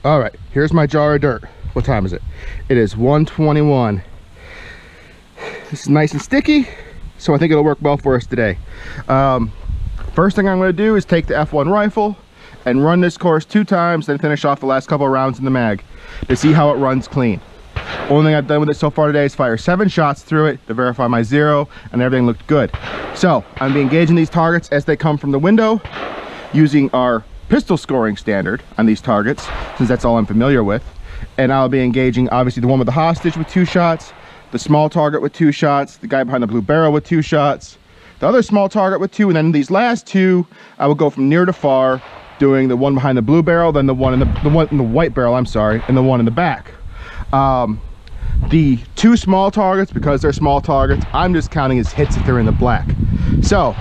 All right, here's my jar of dirt. What time is it? It is 1:21. This is nice and sticky, so I think it'll work well for us today. First thing I'm going to do is take the F1 rifle and run this course 2 times, then finish off the last couple of rounds in the mag to see how it runs clean. Only thing I've done with it so far today is fire 7 shots through it to verify my 0, and everything looked good. So I'm going to be engaging these targets as they come from the window, using our pistol scoring standard on these targets, since that's all I'm familiar with. And I'll be engaging obviously the one with the hostage with 2 shots, the small target with 2 shots, the guy behind the blue barrel with 2 shots, the other small target with 2, and then these last 2 I will go from near to far, doing the one behind the blue barrel, then the one in the white barrel, I'm sorry, and the one in the back. The 2 small targets, because they're small targets, I'm just counting as hits if they're in the black. So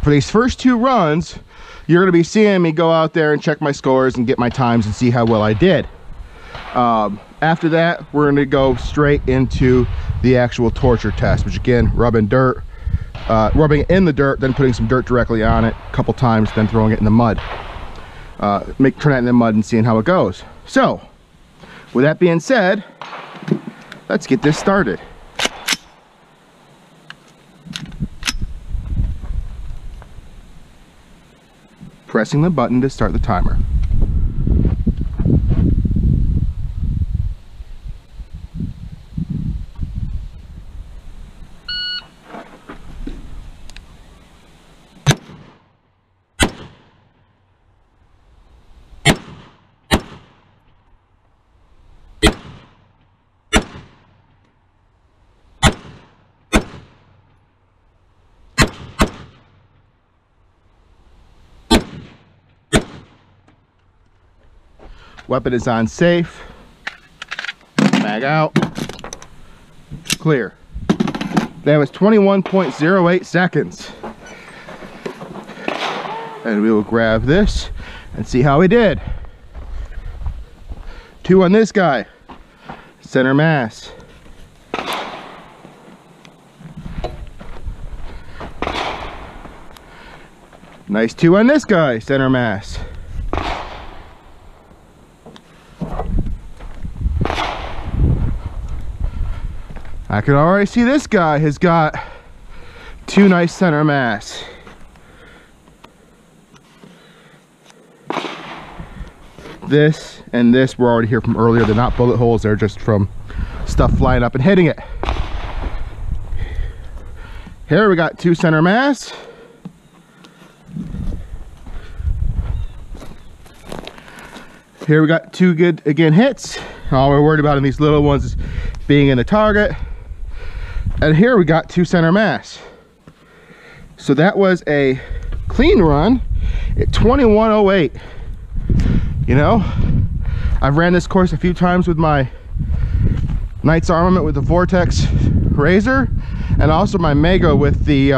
for these first 2 runs, you're going to be seeing me go out there and check my scores and get my times and see how well I did. After that, we're going to go straight into the actual torture test, which again, rubbing in the dirt, then putting some dirt directly on it a couple times, then throwing it in the mud. Turn it in the mud and seeing how it goes. So with that being said, let's get this started. Pressing the button to start the timer. Weapon is on safe. Mag out. Clear. That was 21.08 seconds. And we will grab this and see how we did. 2 on this guy. Center mass. Nice 2 on this guy. Center mass. I can already see this guy has got 2 nice center mass. This and this were already here from earlier. They're not bullet holes, they're just from stuff flying up and hitting it. Here we got 2 center mass. Here we got 2 good, again, hits. All we're worried about in these little ones is being in the target. And here we got 2 center mass. So that was a clean run at 21:08. You know, I've ran this course a few times with my Knight's Armament with the Vortex Razor, and also my Mega with the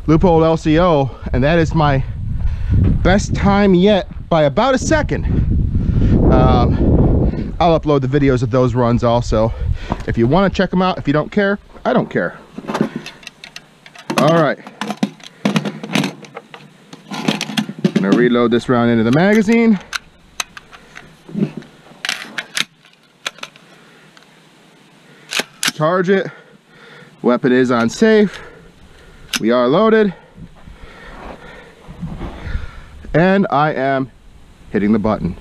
Leupold LCO, and that is my best time yet by about a second. I'll upload the videos of those runs also. If you want to check them out, if you don't care, I don't care. All right. I'm gonna reload this round into the magazine. Charge it. Weapon is on safe. We are loaded. And I am hitting the button.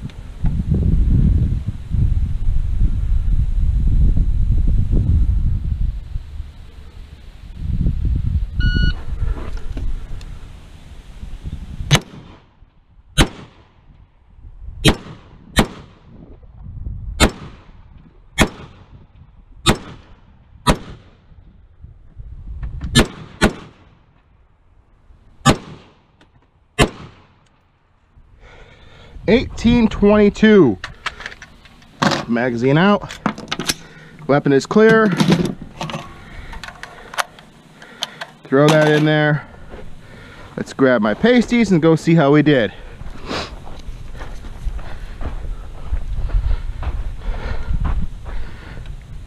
$18.22. Magazine out. Weapon is clear. Throw that in there. Let's grab my pasties and go see how we did.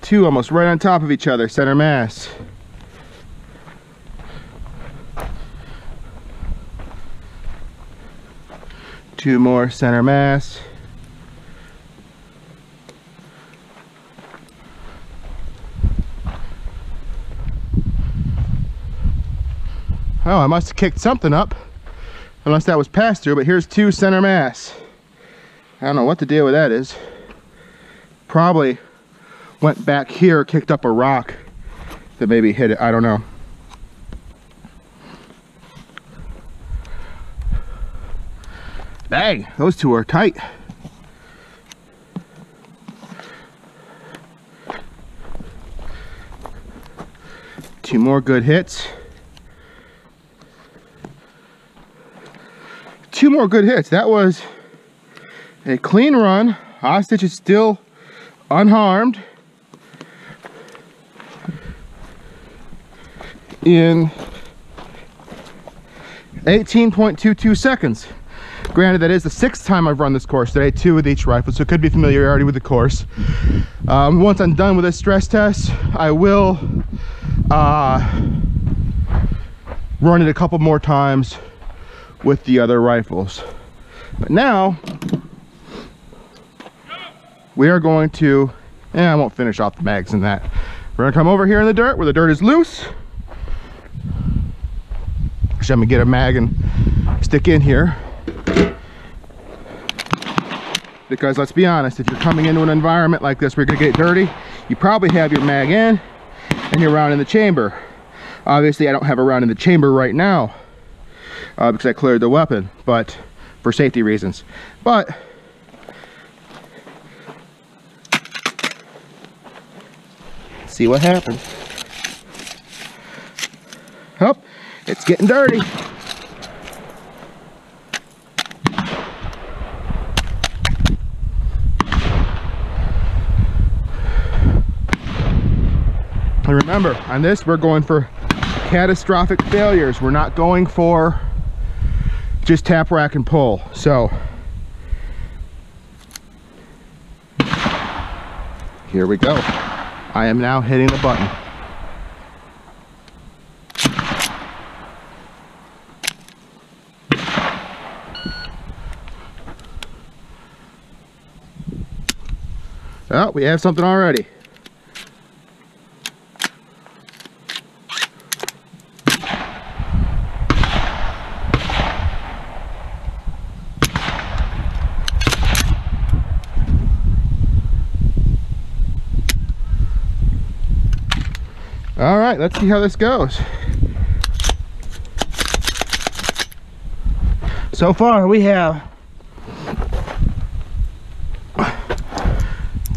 Two almost right on top of each other, center mass. Two more center mass. Oh, I must have kicked something up, unless that was pass through, but here's 2 center mass. I don't know what the deal with that is. Probably went back here, kicked up a rock that maybe hit it, I don't know. Dang, those 2 are tight. Two more good hits. 2 more good hits. That was a clean run. Hostage is still unharmed. In 18.22 seconds. Granted, that is the 6th time I've run this course today, 2 with each rifle, so it could be familiarity with the course. Once I'm done with this stress test, I will run it a couple more times with the other rifles. But now we are going to, I won't finish off the mags in that. We're gonna come over here in the dirt where the dirt is loose. Actually, I'm gonna get a mag and stick in here. Because let's be honest, if you're coming into an environment like this where you're gonna get dirty, you probably have your mag in and your round in the chamber. Obviously, I don't have a round in the chamber right now because I cleared the weapon, but for safety reasons. But see what happens. Oh, it's getting dirty. And remember, on this, we're going for catastrophic failures. We're not going for just tap, rack, and pull. So here we go. I am now hitting the button. Oh, we have something already. All right, let's see how this goes. So far we have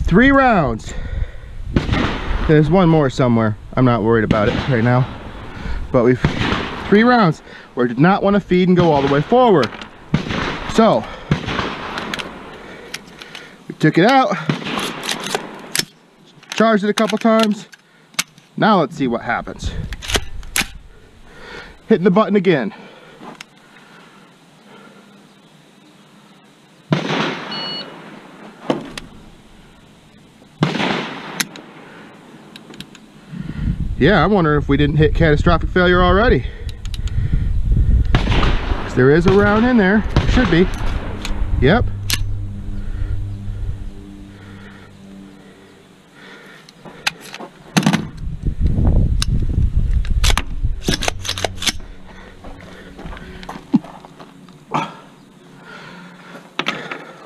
3 rounds. There's one more somewhere. I'm not worried about it right now. But we've 3 rounds where I did not want to feed and go all the way forward. So we took it out, charged it a couple times. Now let's see what happens. Hitting the button again. Yeah, I'm wondering if we didn't hit catastrophic failure already. 'Cause there is a round in there. There should be. Yep.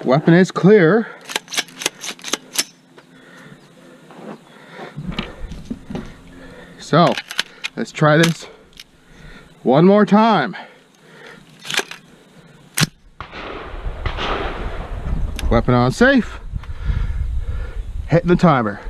Weapon is clear. So let's try this one more time. Weapon on safe. Hitting the timer.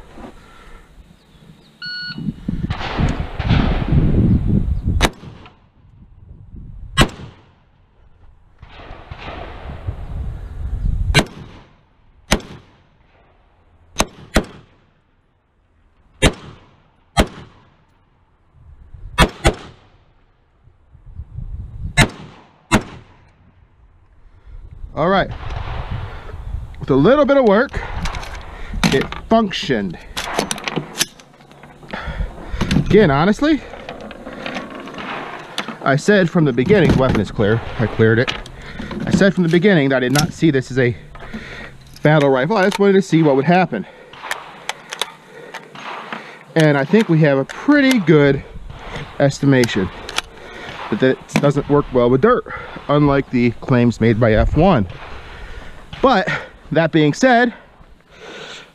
All right, with a little bit of work, it functioned. Again, honestly, I said from the beginning, the weapon is clear, I cleared it. I said from the beginning that I did not see this as a battle rifle. I just wanted to see what would happen. And I think we have a pretty good estimation. but that doesn't work well with dirt, unlike the claims made by F1. But that being said,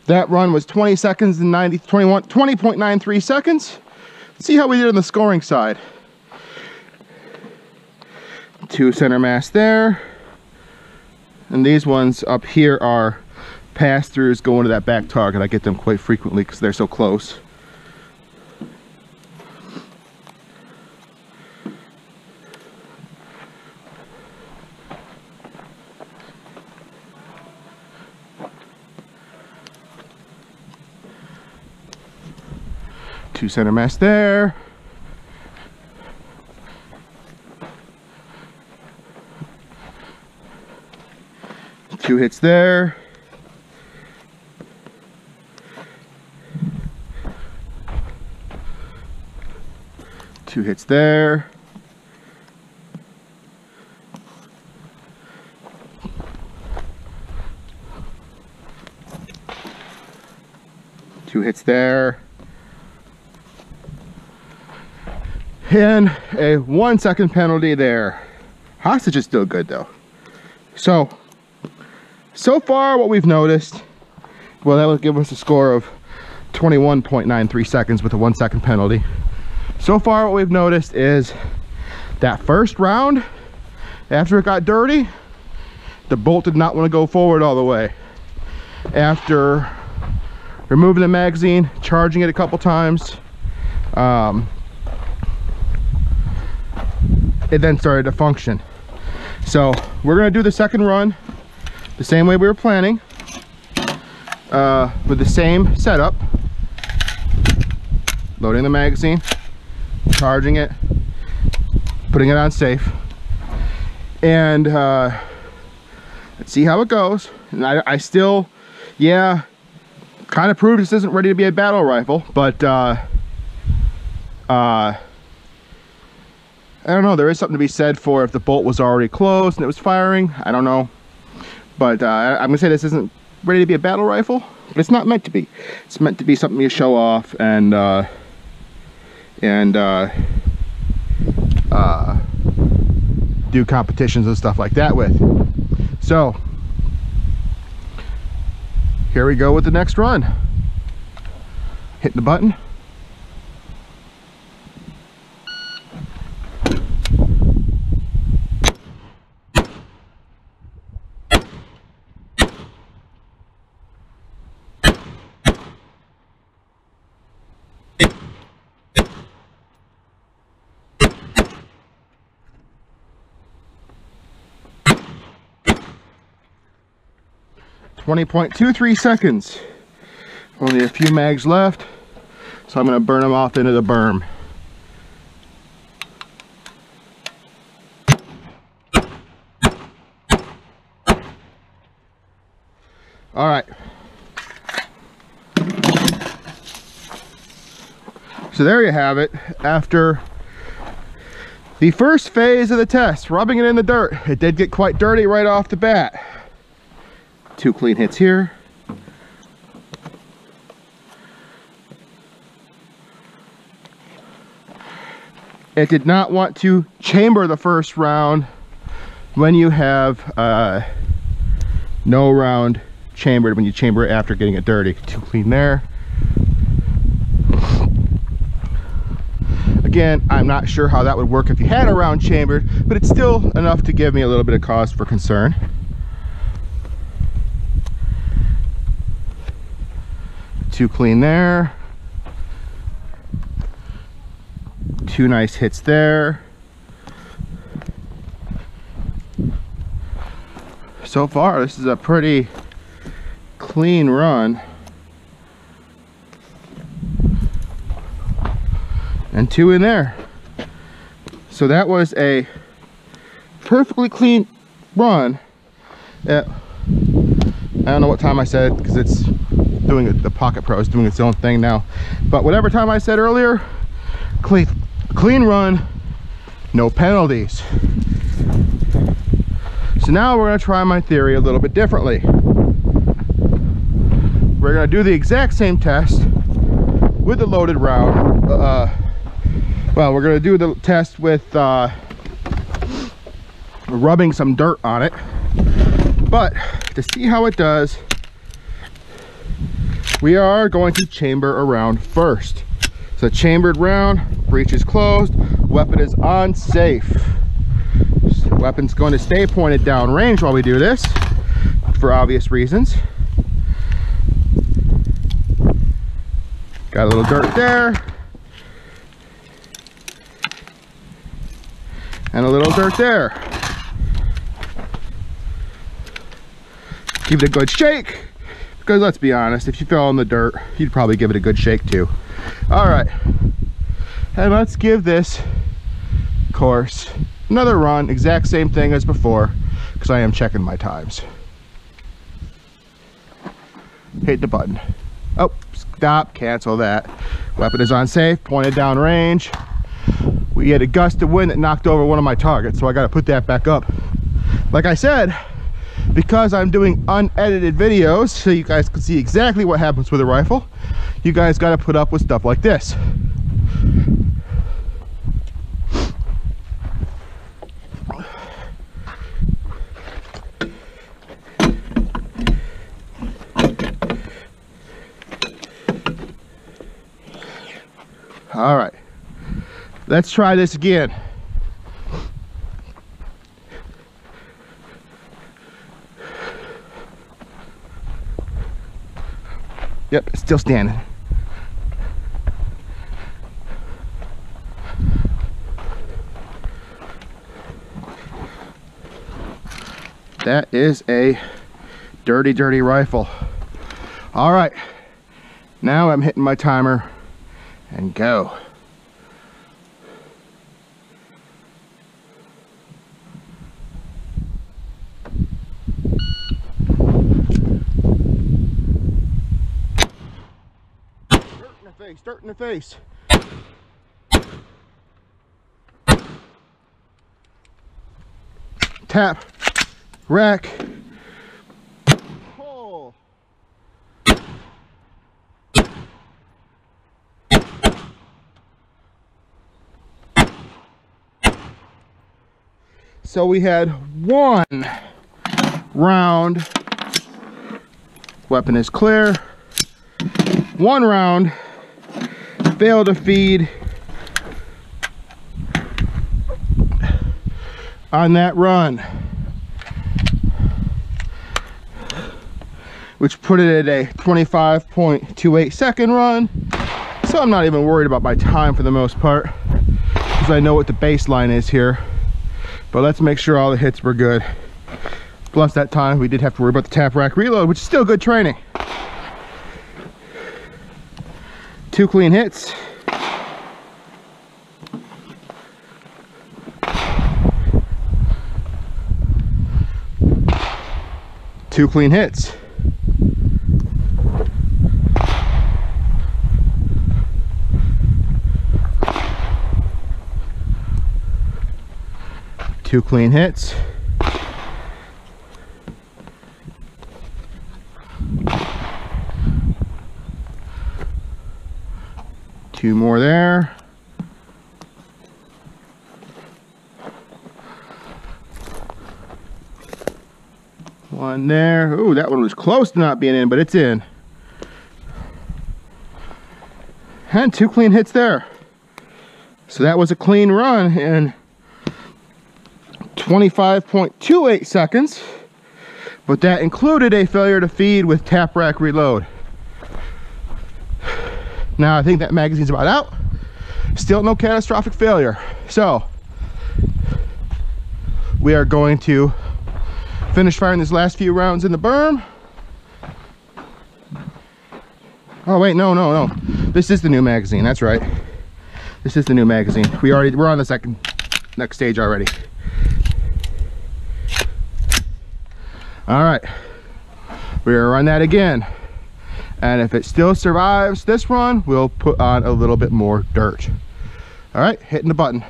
that run was 20 seconds and 20.93 seconds. Let's see how we did on the scoring side. 2 center mass there. And these ones up here are pass-throughs going to that back target. I get them quite frequently because they're so close. Two center mass there. Two hits there. Two hits there. Two hits there. And a 1 second penalty there. Hostage is still good though. So far what we've noticed, well, that would give us a score of 21.93 seconds with a 1 second penalty. So far what we've noticed is that first round, after it got dirty, the bolt did not want to go forward all the way. After removing the magazine, charging it a couple times, it then started to function. So we're gonna do the second run the same way we were planning, with the same setup. Loading the magazine, charging it, putting it on safe, and let's see how it goes. And I still, yeah, kind of proved this isn't ready to be a battle rifle, but I don't know, there is something to be said for if the bolt was already closed and it was firing. I don't know, but I'm gonna say this isn't ready to be a battle rifle, but it's not meant to be. It's meant to be something you show off and do competitions and stuff like that with. So here we go with the next run. Hitting the button. .23 seconds. Only a few mags left, so I'm going to burn them off into the berm. All right. So there you have it. After the first phase of the test, rubbing it in the dirt, it did get quite dirty right off the bat. 2 clean hits here. It did not want to chamber the first round when you have no round chambered, when you chamber it after getting it dirty. 2 clean there. Again, I'm not sure how that would work if you had a round chambered, but it's still enough to give me a little bit of cause for concern. 2 clean there. 2 nice hits there. So far, this is a pretty clean run. And 2 in there. So that was a perfectly clean run at, I don't know what time I said because it's doing it, the Pocket Pro is doing its own thing now, but whatever time I said earlier, clean run, no penalties. So now we're going to try my theory a little bit differently. We're going to do the exact same test with the loaded round, Well, we're gonna do the test with rubbing some dirt on it, but to see how it does, we are going to chamber around first. So chambered round, breech is closed, weapon is on safe. Weapon's going to stay pointed down range while we do this, for obvious reasons. Got a little dirt there. And a little dirt there. Give it a good shake, because let's be honest, if you fell in the dirt, you'd probably give it a good shake too. All right, and let's give this course another run, exact same thing as before, because I am checking my times. Hit the button. Oh, stop, cancel that. Weapon is on safe, pointed down range. We had a gust of wind that knocked over one of my targets, so I got to put that back up. Like I said, because I'm doing unedited videos so you guys can see exactly what happens with a rifle, you guys got to put up with stuff like this. All right, let's try this again. Yep, it's still standing. That is a dirty, dirty rifle. All right, now I'm hitting my timer and go. Dirt in the face. Tap, rack, pull. So we had one round, weapon is clear. One round, failed to feed on that run, which put it at a 25.28 second run. So I'm not even worried about my time for the most part, because I know what the baseline is here. But let's make sure all the hits were good. Plus that time we did have to worry about the tap rack reload, which is still good training. 2 clean hits. Two clean hits. Two clean hits. Two more there. One there. Ooh, that one was close to not being in, but it's in. And 2 clean hits there. So that was a clean run in 25.28 seconds, but that included a failure to feed with tap rack reload. Now I think that magazine's about out. Still no catastrophic failure. So we are going to finish firing these last few rounds in the berm. Oh wait, no. This is the new magazine, that's right. This is the new magazine. We're on the next stage already. All right, we're gonna run that again. And if it still survives this run, we'll put on a little bit more dirt. All right, hitting the button.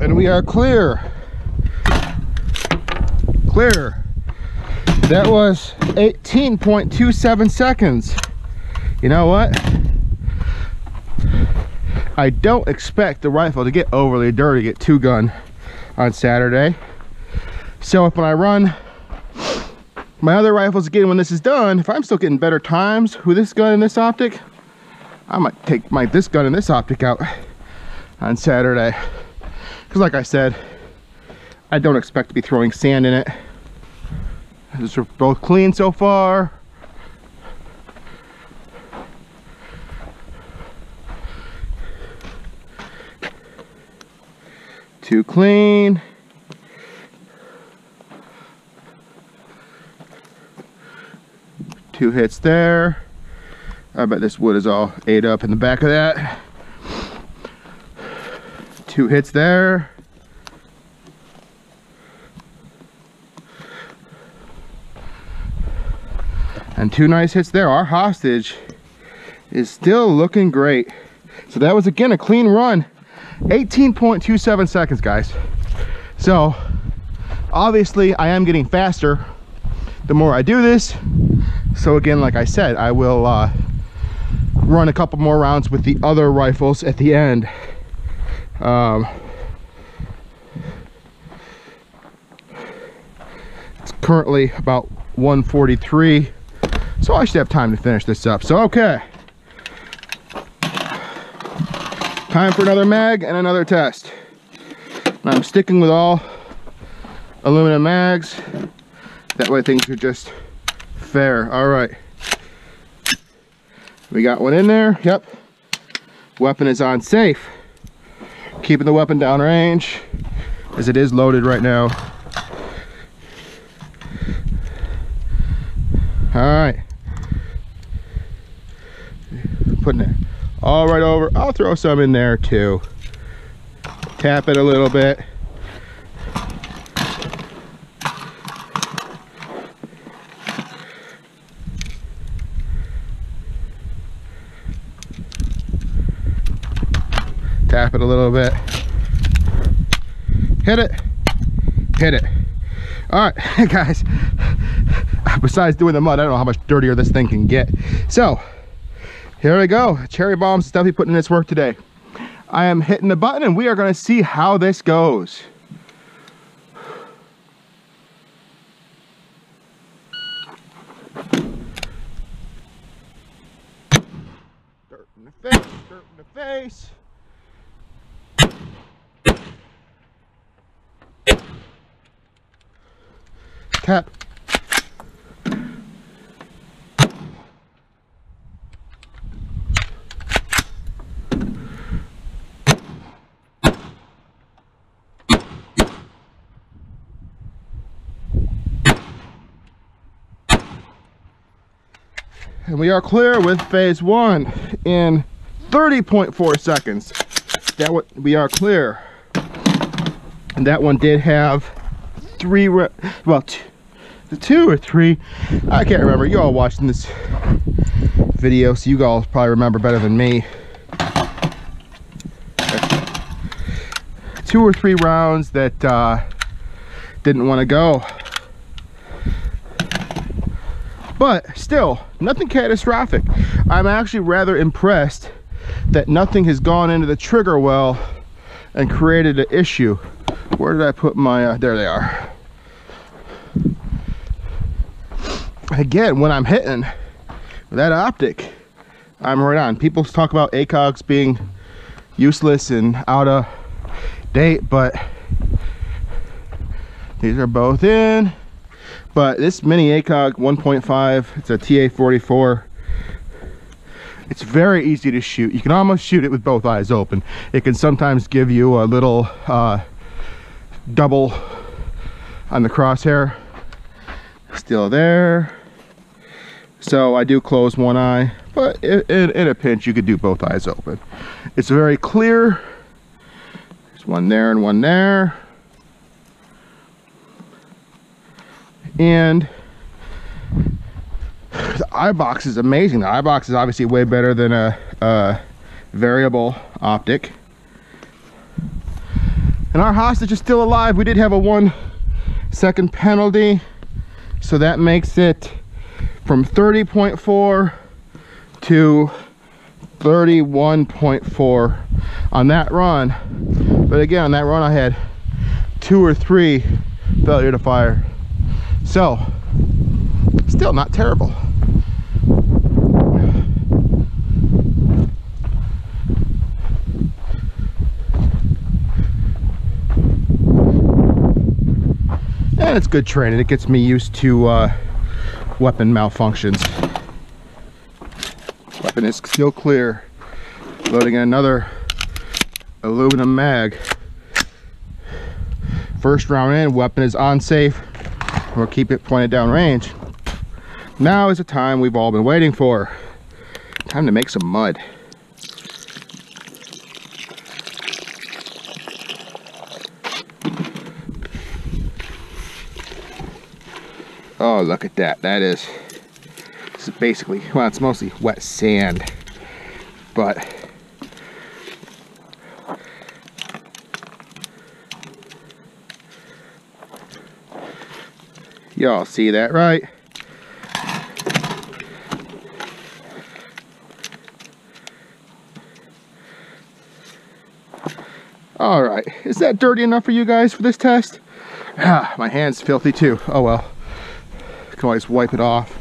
and we are clear. Clear. That was 18.27 seconds. You know what? I don't expect the rifle to get overly dirty at 2-gun on Saturday. So if when I run my other rifles again when this is done, if I'm still getting better times with this gun and this optic, I might take this gun and this optic out on Saturday. Because like I said, I don't expect to be throwing sand in it. These are both clean so far. Too clean. Two hits there. I bet this wood is all ate up in the back of that. 2 hits there. And 2 nice hits there. Our hostage is still looking great. So that was again a clean run. 18.27 seconds, guys. So obviously I am getting faster the more I do this. So again, like I said, I will run a couple more rounds with the other rifles at the end. It's currently about 1:43, so I should have time to finish this up. So okay, time for another mag and another test. And I'm sticking with all aluminum mags, that way things are just fair. All right, we got one in there. Yep, weapon is on safe, keeping the weapon down range as it is loaded right now. All right, putting it all right over. I'll throw some in there too. Tap it a little bit. Tap it a little bit. Hit it. Hit it. All right, guys. Besides doing the mud, I don't know how much dirtier this thing can get. So here we go. Cherry Bombs is definitely putting in its work today. I am hitting the button and we are going to see how this goes. Dirt in the face, dirt in the face. Tap. And we are clear with phase 1 in 30.4 seconds. That one, we are clear. And that one did have 2 or 3, I can't remember. You all watching this video, so you all probably remember better than me. 2 or 3 rounds that didn't want to go. But still, nothing catastrophic. I'm actually rather impressed that nothing has gone into the trigger well and created an issue. Where did I put my, there they are. Again, when I'm hitting with that optic, I'm right on. People talk about ACOGs being useless and out of date, but these are both in. But this mini ACOG 1.5, it's a TA44. It's very easy to shoot. You can almost shoot it with both eyes open. It can sometimes give you a little double on the crosshair. Still there. So I do close one eye, but in a pinch you could do both eyes open. It's very clear. There's one there and one there. And the eye box is amazing. The eye box is obviously way better than a variable optic. And our hostage is still alive. We did have a 1-second penalty, so that makes it from 30.4 to 31.4 on that run. But again, on that run I had 2 or 3 failure to fire, so still not terrible. And it's good training. It gets me used to weapon malfunctions. Weapon is still clear. Loading in another aluminum mag. First round in, weapon is on safe. We'll keep it pointed down range. Now is the time we've all been waiting for. Time to make some mud. Oh, look at that. This is basically, well, it's mostly wet sand, but y'all see that, right? All right, is that dirty enough for you guys for this test? Ah, my hand's filthy too. Oh well. Can always wipe it off.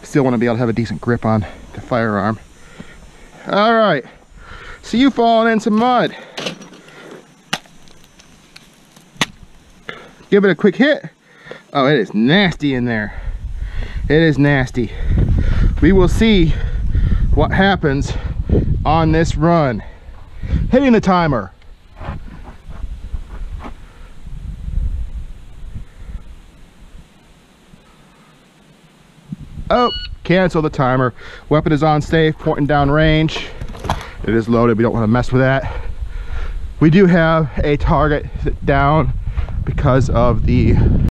Still want to be able to have a decent grip on the firearm. All right, so you falling in some mud. Give it a quick hit. Oh, it is nasty in there. It is nasty. We will see what happens on this run. Hitting the timer. Oh, cancel the timer. Weapon is on safe, pointing down range. It is loaded, we don't want to mess with that. We do have a target down because of the